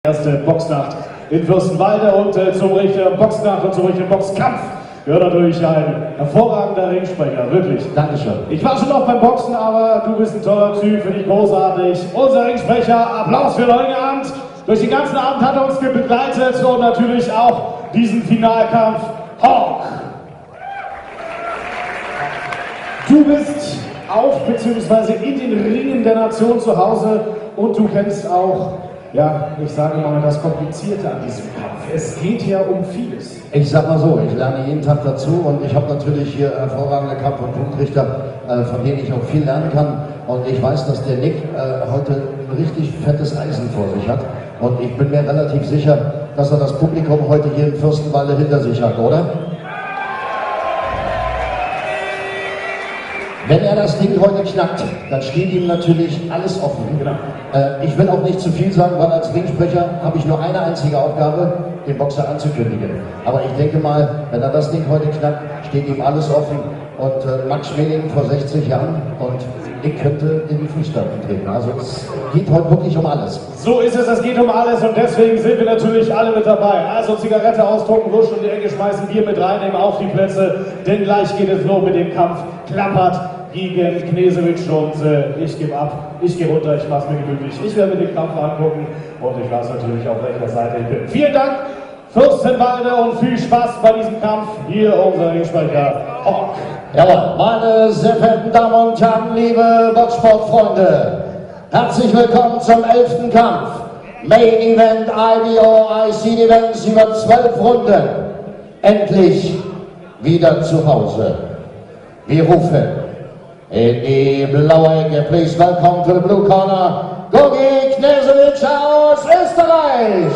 Erste Boxnacht in Fürstenwalde und zum richtigen Boxnacht und zum richtigen Boxkampf gehört natürlich ein hervorragender Ringsprecher, wirklich. Dankeschön. Ich war schon oft beim Boxen, aber du bist ein toller Typ, finde ich großartig. Unser Ringsprecher, Applaus für heute Abend. Durch den ganzen Abend hat er uns begleitet und natürlich auch diesen Finalkampf Hawk. Du bist auf bzw. in den Ringen der Nation zu Hause und du kennst auch, ja, ich sage mal, das Komplizierte an diesem Kampf. Es geht ja um vieles. Ich sag mal so, ich lerne jeden Tag dazu und ich habe natürlich hier hervorragende Kampf- und Punktrichter, von denen ich auch viel lernen kann. Und ich weiß, dass der Nick heute ein richtig fettes Eisen vor sich hat. Und ich bin mir relativ sicher, dass er das Publikum heute hier in Fürstenwalde hinter sich hat, oder? Wenn er das Ding heute knackt, dann steht ihm natürlich alles offen. Genau. Ich will auch nicht zu viel sagen, weil als Ringsprecher habe ich nur eine einzige Aufgabe, den Boxer anzukündigen. Aber ich denke mal, wenn er das Ding heute knackt, steht ihm alles offen. Und Max Schmeling vor 60 Jahren und ich könnte in die Fußstapfen treten. Also es geht heute wirklich um alles. So ist es geht um alles und deswegen sind wir natürlich alle mit dabei. Also Zigarette ausdrucken, Wusch in die Ecke schmeißen, Bier mit reinnehmen auf die Plätze, denn gleich geht es los mit dem Kampf. Klappert gegen Knesewitsch und ich gebe ab, ich gehe runter, ich mache es mir gemütlich. Ich werde mir den Kampf angucken und ich weiß natürlich auf welcher Seite ich bin. Vielen Dank, Fürstenwalde, und viel Spaß bei diesem Kampf. Hier unser Ringsprecher Hawk. Jawohl, meine sehr verehrten Damen und Herren, liebe Boxsportfreunde, herzlich willkommen zum 11. Kampf. Main Event IBO IC Events über 12 Runden. Endlich wieder zu Hause. Wir rufen in die blaue Ecke, please welcome to the blue corner, Gogi Knesewitsch aus Österreich.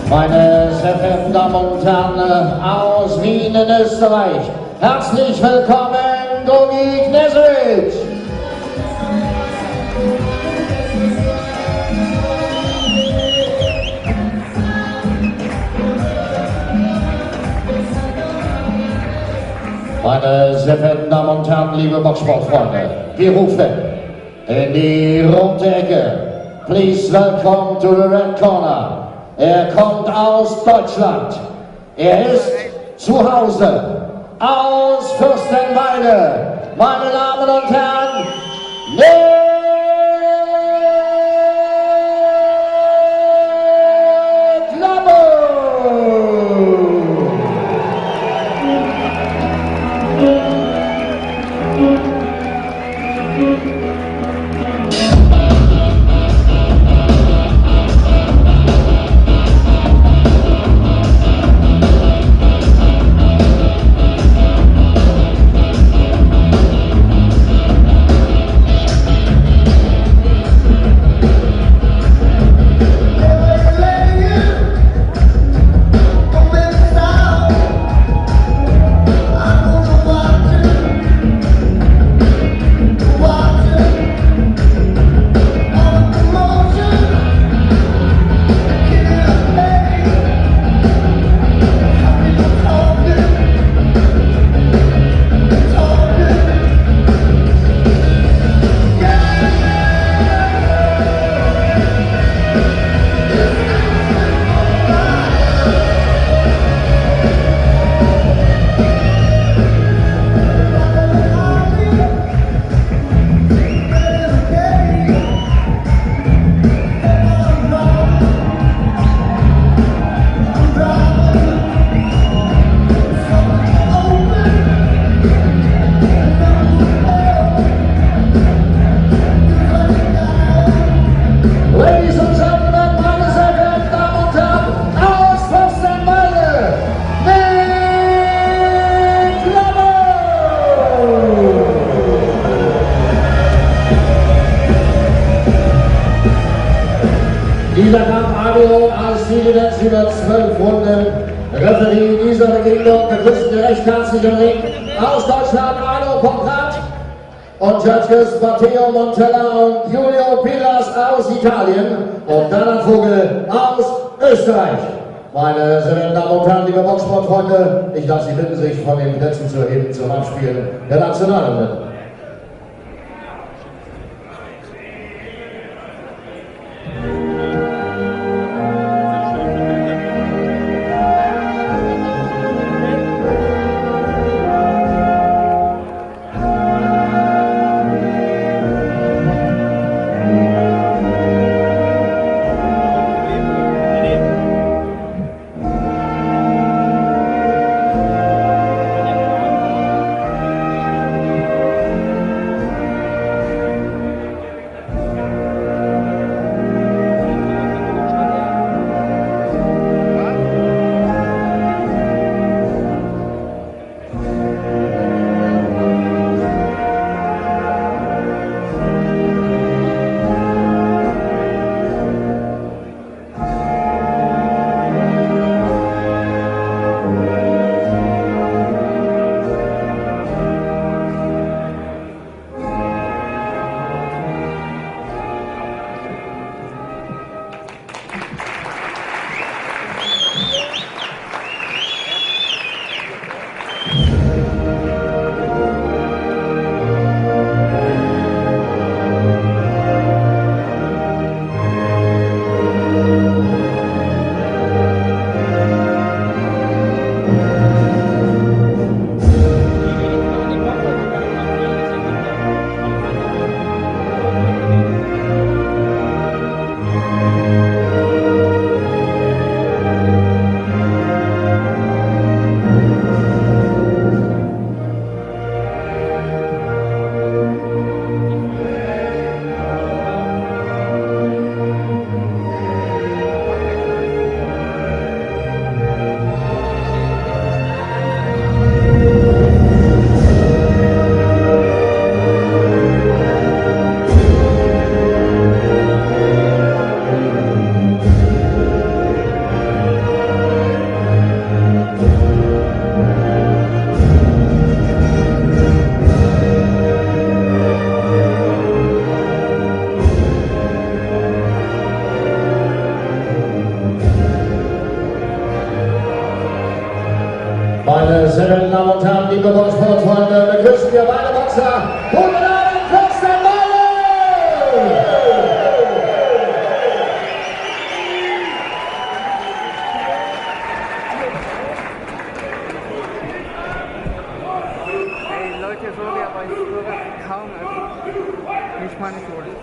Meine sehr verehrten Damen und Herren aus Wien in Österreich, herzlich willkommen, Gogi Knesewitsch! Meine sehr verehrten Damen und Herren, liebe Boxsportfreunde, wir rufen in die rote Ecke. Please welcome to the red corner. Er kommt aus Deutschland. Er ist zu Hause aus Fürstenwalde. Meine Damen und Herren, Nick Labo! Dieser Kampf ABO IC Events über 12 Runden. Referee dieser Begegnung begrüßen wir recht herzlich im Ring aus Deutschland Arno Pocrat und Judges Matteo Montella und Julio Pilas aus Italien und Bernhard Vogel aus Österreich. Meine sehr verehrten Damen und Herren, liebe Boxsportfreunde, ich darf Sie bitten, sich von den Plätzen zu erheben zum Abspielen der Nationalhymne. Meine sehr verehrten Damen und Herren, liebe Boxsportfreunde, begrüßen wir beide Boxer. Guten Abend, Christian Meyer! Hey Leute, sorry, aber ich höre kaum, also nicht meine Schuld.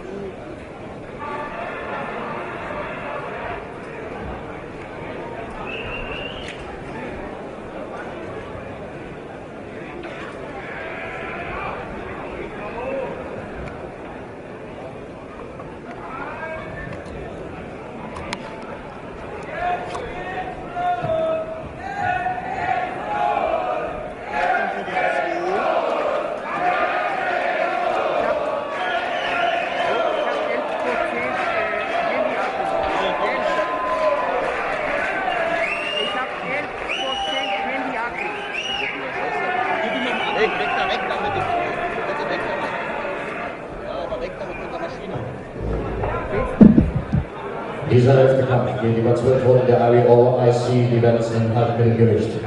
Dieser letzte Kampf geht über 12 Runden der IBO IC Events im Halbmittelgewicht.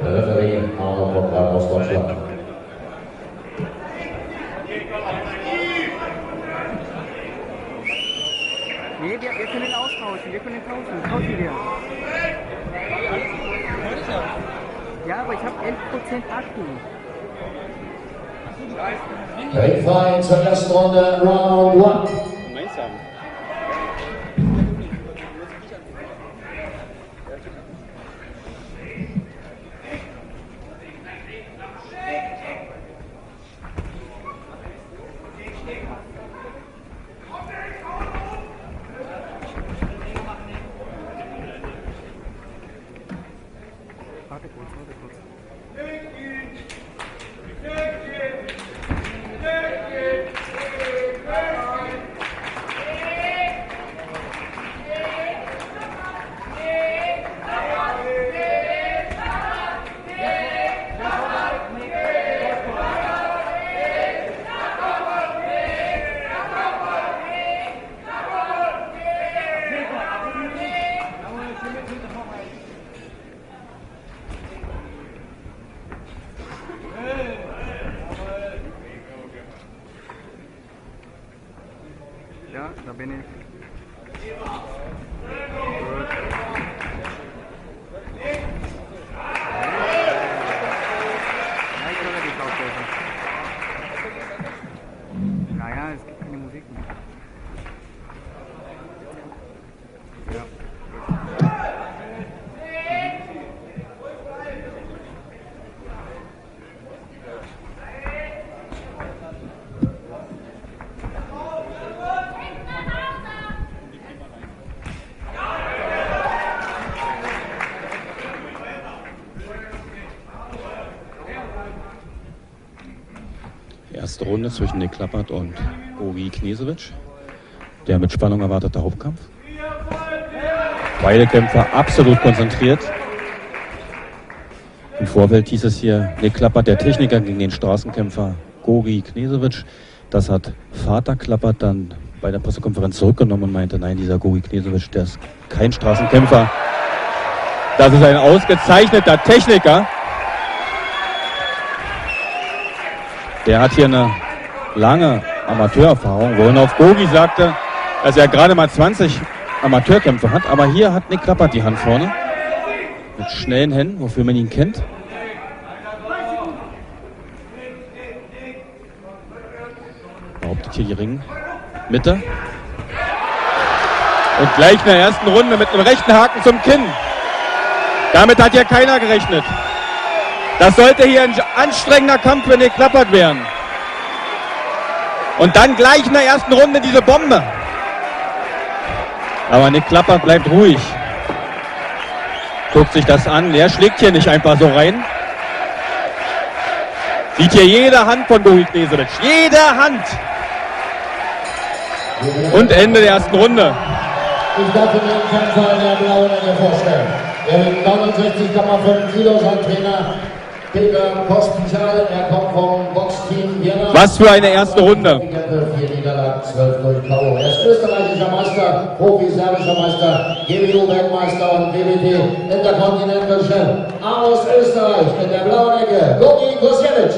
Der Referee Arno Pocrat aus Deutschland. Nee, wir können austauschen, tauschen wir. Ja, aber ich habe 11% Akku. Ringfrei zur ersten Runde, Round 1. Warte kurz. Ja, da bin ich. Gut. Ja, ich höre dich auch besser. Naja, es gibt keine Musik mehr. Ja. Erste Runde zwischen Nick Klappert und Gogi Knežević. Der mit Spannung erwartete Hauptkampf. Beide Kämpfer absolut konzentriert. Im Vorfeld hieß es hier, Nick Klappert, der Techniker gegen den Straßenkämpfer Gogi Knežević. Das hat Vater Klappert dann bei der Pressekonferenz zurückgenommen und meinte, nein, dieser Gogi Knežević, der ist kein Straßenkämpfer. Das ist ein ausgezeichneter Techniker. Der hat hier eine lange Amateurerfahrung, wohin auf Gogi sagte, dass er gerade mal 20 Amateurkämpfe hat. Aber hier hat Nick Klappert die Hand vorne. Mit schnellen Händen, wofür man ihn kennt. Behauptet hier die Ringmitte. Und gleich in der ersten Runde mit einem rechten Haken zum Kinn. Damit hat ja keiner gerechnet. Das sollte hier ein anstrengender Kampf für Nick Klappert werden. Und dann gleich in der ersten Runde diese Bombe. Aber Nick Klappert bleibt ruhig. Guckt sich das an. Er schlägt hier nicht einfach so rein. Sieht hier jede Hand von Gogi Knežević. Jede Hand. Und Ende der ersten Runde. Ich darf Ihnen den Kämpfer in der blauen Ecke vorstellen. Er wiegt 69,5 Kilo, sein Trainer Peter Kostenschall, er kommt vom Boxteam Vienna. Was für eine erste Runde. 4 Niederlagen, 12 durch K.O. Er ist österreichischer Meister, Profi-serbischer Meister, GBU-Weltmeister und WBT Intercontinental Champ. Aus Österreich in der blauen Ecke, Gogi Knežević.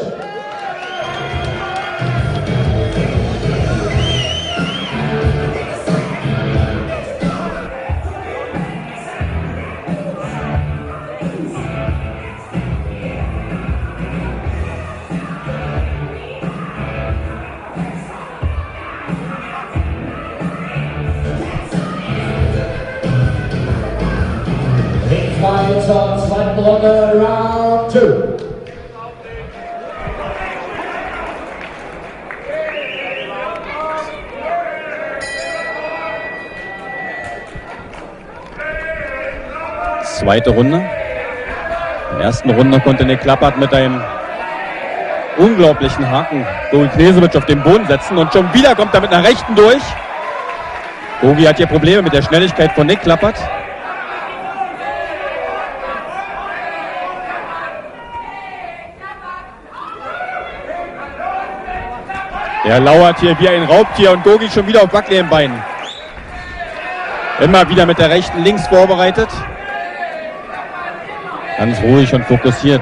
Zur zweiten Runde, Round 2. Zweite Runde. In der ersten Runde konnte Nick Klappert mit einem unglaublichen Haken Gogi Knežević auf den Boden setzen und schon wieder kommt er mit einer rechten durch. Gogi hat hier Probleme mit der Schnelligkeit von Nick Klappert. Er lauert hier wie ein Raubtier und Gogi schon wieder auf wackeligen Beinen. Immer wieder mit der rechten links vorbereitet. Ganz ruhig und fokussiert.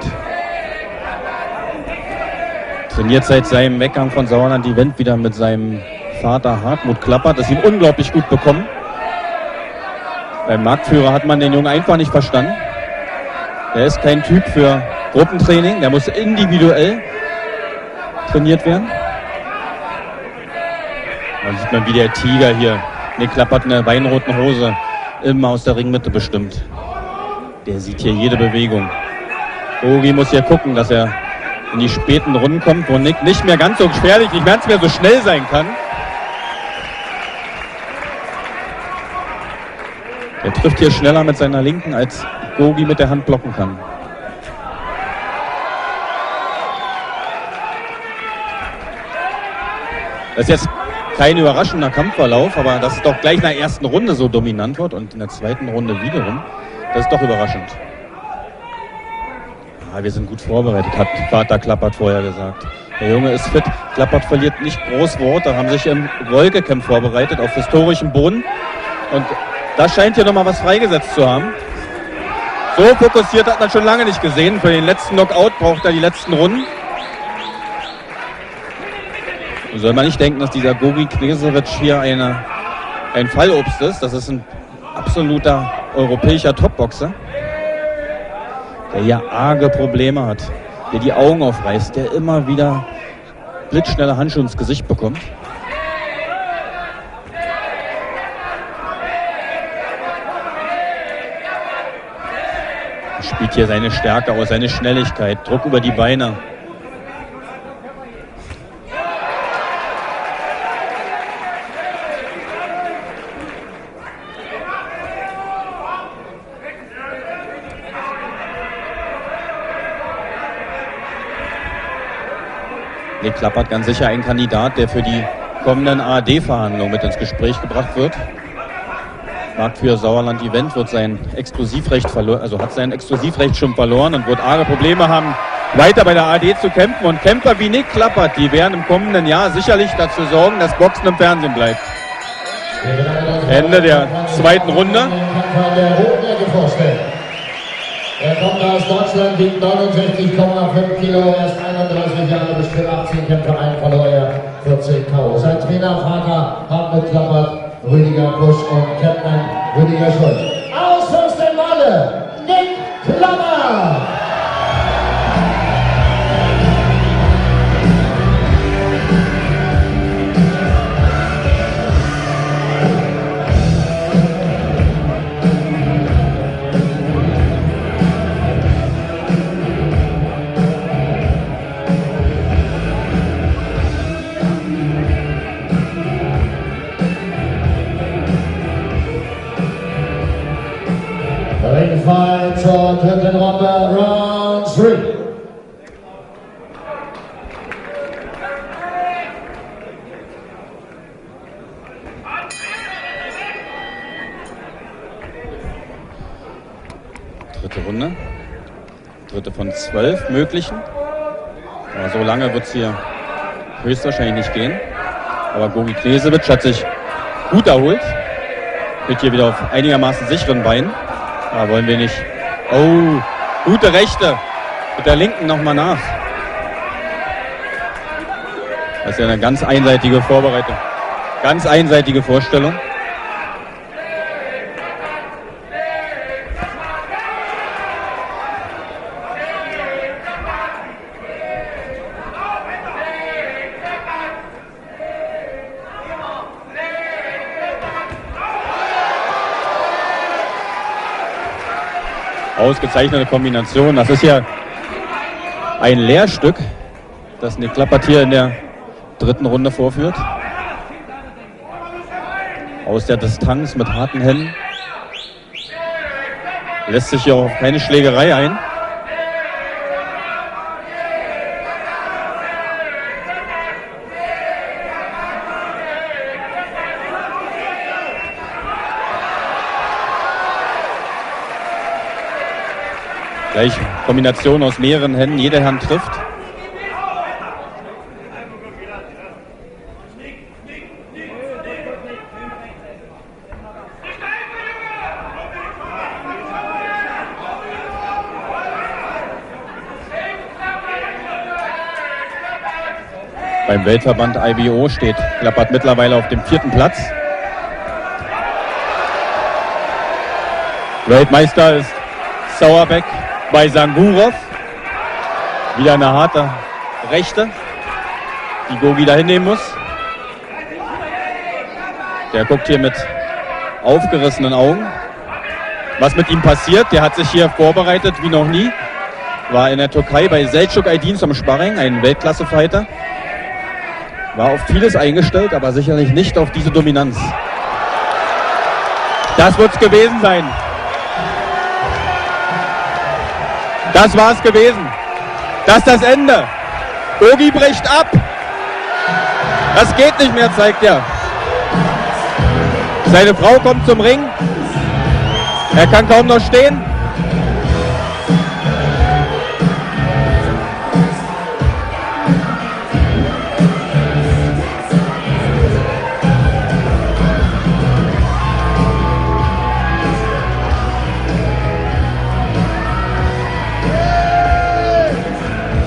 Trainiert seit seinem Weggang von Sauerland-Event wieder mit seinem Vater Hartmut Klappert. Das ist ihm unglaublich gut bekommen. Beim Marktführer hat man den Jungen einfach nicht verstanden. Er ist kein Typ für Gruppentraining. Der muss individuell trainiert werden. Da sieht man, wie der Tiger hier Nick Klappert in der weinroten Hose immer aus der Ringmitte bestimmt. Der sieht hier jede Bewegung. Gogi muss hier gucken, dass er in die späten Runden kommt, wo Nick nicht mehr ganz so gefährlich, nicht ganz mehr so schnell sein kann. Er trifft hier schneller mit seiner Linken, als Gogi mit der Hand blocken kann. Das ist jetzt kein überraschender Kampfverlauf, aber dass es doch gleich in der ersten Runde so dominant wird und in der zweiten Runde wiederum, das ist doch überraschend. Ja, wir sind gut vorbereitet, hat Vater Klappert vorher gesagt. Der Junge ist fit, Klappert verliert nicht groß Worte, haben sich im Wolke-Camp vorbereitet, auf historischem Boden. Und da scheint hier nochmal was freigesetzt zu haben. So fokussiert hat man schon lange nicht gesehen. Für den letzten Knockout braucht er die letzten Runden. Soll man nicht denken, dass dieser Gogi Knežević hier ein Fallobst ist. Das ist ein absoluter europäischer Topboxer, der ja arge Probleme hat, der die Augen aufreißt, der immer wieder blitzschnelle Handschuhe ins Gesicht bekommt. Er spielt hier seine Stärke aus, seine Schnelligkeit, Druck über die Beine. Nick Klappert ganz sicher ein Kandidat, der für die kommenden ARD-Verhandlungen mit ins Gespräch gebracht wird. Marktführer Sauerland Event wird sein Exklusivrecht verloren, also hat sein Exklusivrecht schon verloren und wird arge Probleme haben, weiter bei der ARD zu kämpfen. Und Kämpfer wie Nick Klappert, die werden im kommenden Jahr sicherlich dazu sorgen, dass Boxen im Fernsehen bleibt. Ende der zweiten Runde. Er kommt aus Deutschland, wiegt 69,5 Kilo, er ist 31 Jahre, bestimmt 18 Kämpfe, ein verlor er 40 K.O. Sein Trainer, Vater, Hartmut Klappert, Rüdiger Busch und Captain Rüdiger Schulz. Aus Fürstenwalde, Nick Klappert! Ringfight zur dritten Runde, Round 3. Dritte Runde. Dritte von 12 möglichen. Aber so lange wird es hier höchstwahrscheinlich nicht gehen. Aber Gogi Knežević hat sich gut erholt. Wird hier wieder auf einigermaßen sicheren Beinen. Da wollen wir nicht. Oh, gute Rechte. Mit der linken nochmal nach. Das ist ja eine ganz einseitige Vorbereitung. Ganz einseitige Vorstellung. Ausgezeichnete Kombination. Das ist ja ein Lehrstück, das Nick Klappert hier in der dritten Runde vorführt. Aus der Distanz mit harten Händen. Lässt sich hier auf keine Schlägerei ein. Gleich Kombination aus mehreren Händen, jede Hand trifft. Beim Weltverband IBO steht Klappert mittlerweile auf dem 4. Platz. Weltmeister ist Sauerbeck bei Sangurov. Wieder eine harte Rechte, die Gogi da hinnehmen muss. Der guckt hier mit aufgerissenen Augen. Was mit ihm passiert, der hat sich hier vorbereitet wie noch nie. War in der Türkei bei Selçuk Aydin zum Sparring, ein Weltklasse-Fighter. War auf vieles eingestellt, aber sicherlich nicht auf diese Dominanz. Das wird es gewesen sein. Das war es gewesen. Das ist das Ende. Gogi bricht ab. Das geht nicht mehr, zeigt er. Seine Frau kommt zum Ring. Er kann kaum noch stehen.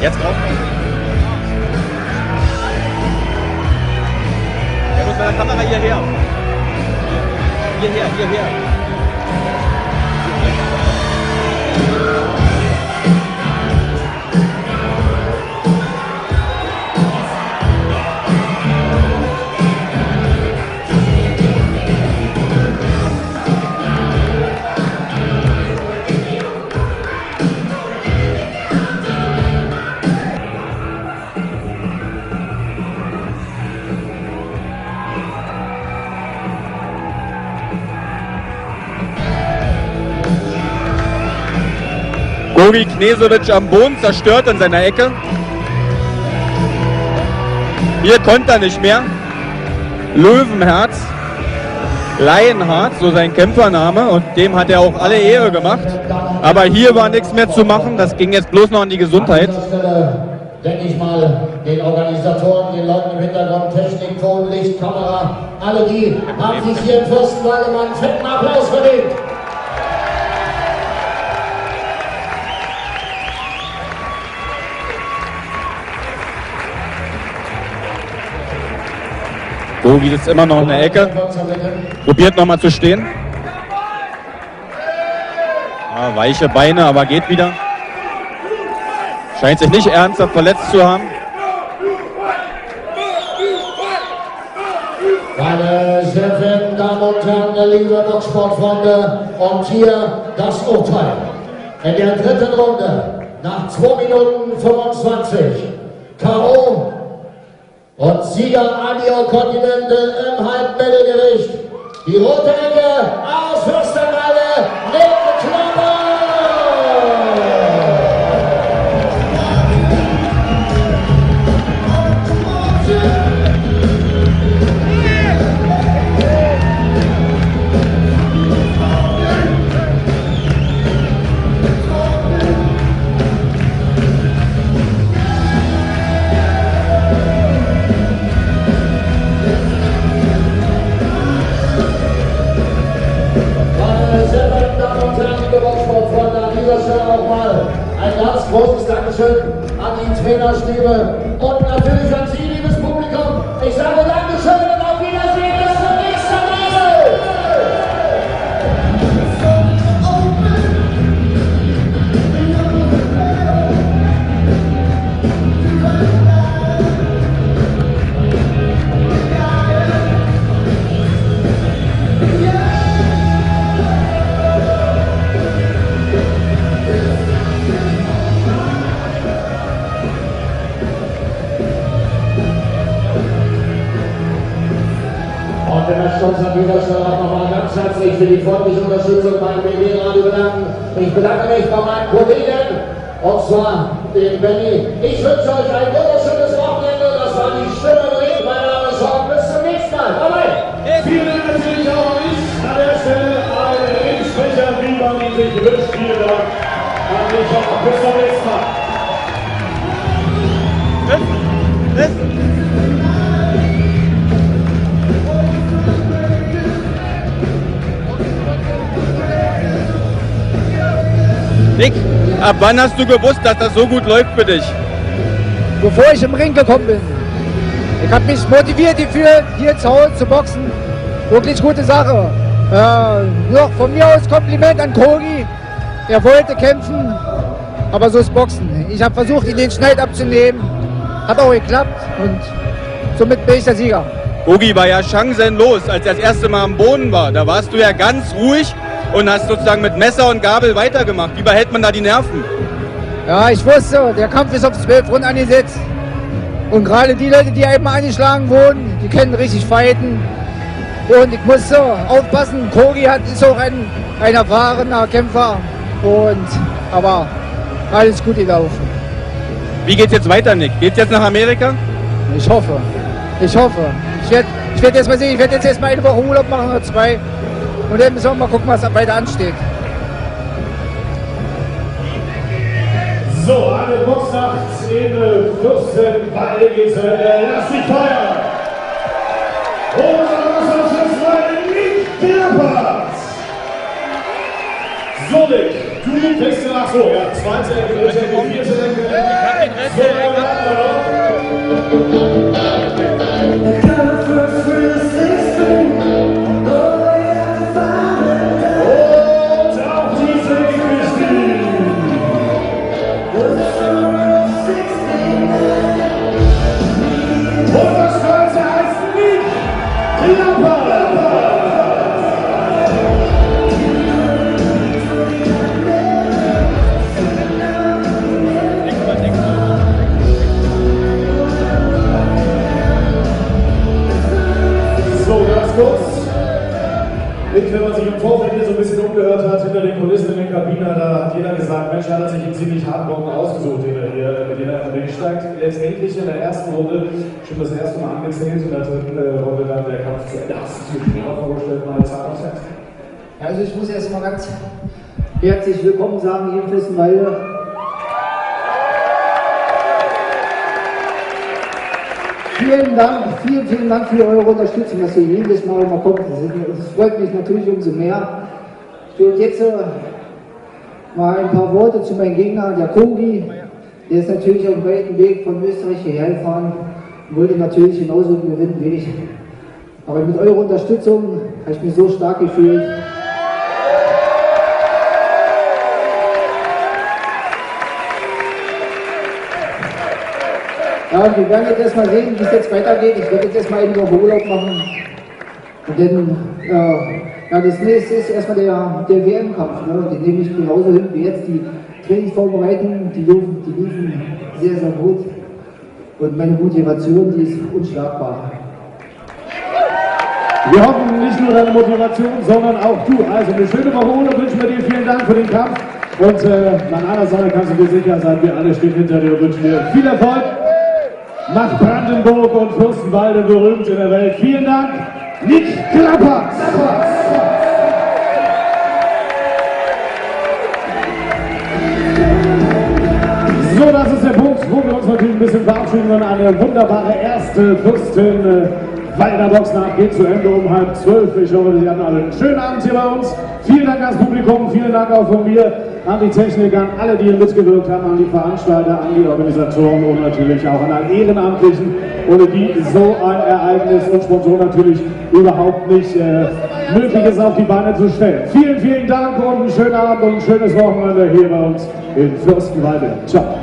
Jetzt drauf. Kamera hierher. Hierher. Gogi Knežević am Boden zerstört in seiner Ecke. Hier konnte er nicht mehr. Löwenherz, Lionheart, so sein Kämpfername, und dem hat er auch alle Ehre gemacht. Aber hier war nichts mehr zu machen, das ging jetzt bloß noch an die Gesundheit. An dieser Stelle denke ich mal den Organisatoren, den Leuten im Hintergrund, Technik, Ton, Licht, Kamera, alle die haben sich hier im Fürstenwalde mal einen fetten Applaus verdient. Gogi ist immer noch in der Ecke, probiert nochmal zu stehen. Ja, weiche Beine, aber geht wieder. Scheint sich nicht ernsthaft verletzt zu haben. Meine sehr verehrten Damen und Herren, liebe Boxsportfreunde, und hier das Urteil. In der dritten Runde, nach 2 Minuten 25, K.O. und Sieger Adio Continental im Halbmittelgewicht. Die rote Ecke aus Fürstenwalde, Nick Klapper! Ein ganz großes Dankeschön an die Trainerstäbe und natürlich an Sie, liebes Publikum. Ich sage Dankeschön und auf Wiedersehen, bis zum nächsten Mal. Und wir möchten uns an dieser Stelle auch nochmal ganz herzlich für die freundliche Unterstützung beim BB-Radio bedanken. Ich bedanke mich bei meinen Kollegen, und zwar den Benny. Ich wünsche euch ein wunderschönes Wochenende. Das war die Stimme drin. Mein Name ist Horst. Bis zum nächsten Mal. Bye-bye. Vielen Dank natürlich auch an mich. An der Stelle ein Ringsprecher, wie man ihn sich wünscht. Vielen Dank an dich auch. Bis zum nächsten Mal. Nick, ab wann hast du gewusst, dass das so gut läuft für dich? Bevor ich im Ring gekommen bin. Ich habe mich motiviert gefühlt, hier zu Hause zu boxen. Wirklich gute Sache. Noch von mir aus Kompliment an Gogi. Er wollte kämpfen, aber so ist Boxen. Ich habe versucht, ihn den Schneid abzunehmen. Hat auch geklappt und somit bin ich der Sieger. Gogi war ja chancenlos, als er das erste Mal am Boden war. Da warst du ja ganz ruhig und hast sozusagen mit Messer und Gabel weitergemacht. Wie behält man da die Nerven? Ja, ich wusste, der Kampf ist auf 12 Runden angesetzt. Und gerade die Leute, die einmal angeschlagen wurden, die können richtig fighten. Und ich musste aufpassen, Gogi ist auch ein erfahrener Kämpfer. Aber alles gut gelaufen. Wie geht's jetzt weiter, Nick? Geht's jetzt nach Amerika? Ich hoffe. Ich werde jetzt mal sehen, ich werde jetzt erstmal eine Woche Urlaub machen oder 2. Und dann müssen wir mal gucken, was da weiter ansteht. So, eine Boxnacht in Fürstenwalde geht zu Ende. Lass dich feiern! Unser Wasserschutz war Nick Klapper! So, Nick, du kriegst den Ach so, ja, zweite Ecke, dritte Ecke, vierte Ecke. So, dann haben wir noch. Wenn man sich im Vorfeld hier so ein bisschen umgehört hat, hinter den Kulissen in den Kabinen, da hat jeder gesagt, Mensch, hat er sich einen ziemlich harten Bogen ausgesucht, den er hier mit denen steigt. Letztendlich in der ersten Runde schon das erste Mal angezählt, in der dritten Runde dann der Kampf zu Ende. Hast du dir vorgestellt, mal Zahn aufs Herz? Also ich muss erst mal ganz herzlich willkommen sagen hier in Fessenwalde. Vielen Dank, vielen Dank für eure Unterstützung, dass ihr jedes Mal immer kommt. Das freut mich natürlich umso mehr. Und jetzt mal ein paar Worte zu meinem Gegner, der Kogi. Der ist natürlich auf dem weiten Weg von Österreich hierher gefahren und wollte natürlich genauso gewinnen wie ich. Aber mit eurer Unterstützung habe ich mich so stark gefühlt. Ja, wir werden jetzt erstmal sehen, wie es jetzt weitergeht. Ich werde jetzt erstmal eben noch Urlaub machen. Und dann, ja, das nächste ist erstmal der WM-Kampf. Ne? Den nehme ich genauso hin wie jetzt. Die Trainingsvorbereitungen, die liefen sehr, sehr gut. Und meine Motivation, die ist unschlagbar. Wir hoffen nicht nur deine Motivation, sondern auch du. Also eine schöne Woche Urlaub wünschen wir dir. Vielen Dank für den Kampf. Und an einer Sache kannst du dir sicher sein, wir alle stehen hinter dir und wünschen dir viel Erfolg. Macht Brandenburg und Fürstenwalde berühmt in der Welt. Vielen Dank, Nick Klappert. So, das ist der Punkt, wo wir uns natürlich ein bisschen verabschieden und eine wunderbare erste Fürstenwalder Boxnacht geht zu Ende um 11:30. Ich hoffe, Sie hatten alle einen schönen Abend hier bei uns. Vielen Dank ans Publikum, vielen Dank auch von mir an die Techniker, an alle, die hier mitgewirkt haben, an die Veranstalter, an die Organisatoren und natürlich auch an alle Ehrenamtlichen, ohne die so ein Ereignis und Sponsoren natürlich überhaupt nicht möglich ist, auf die Beine zu stellen. Vielen Dank und einen schönen Abend und ein schönes Wochenende hier bei uns in Fürstenwalde. Ciao.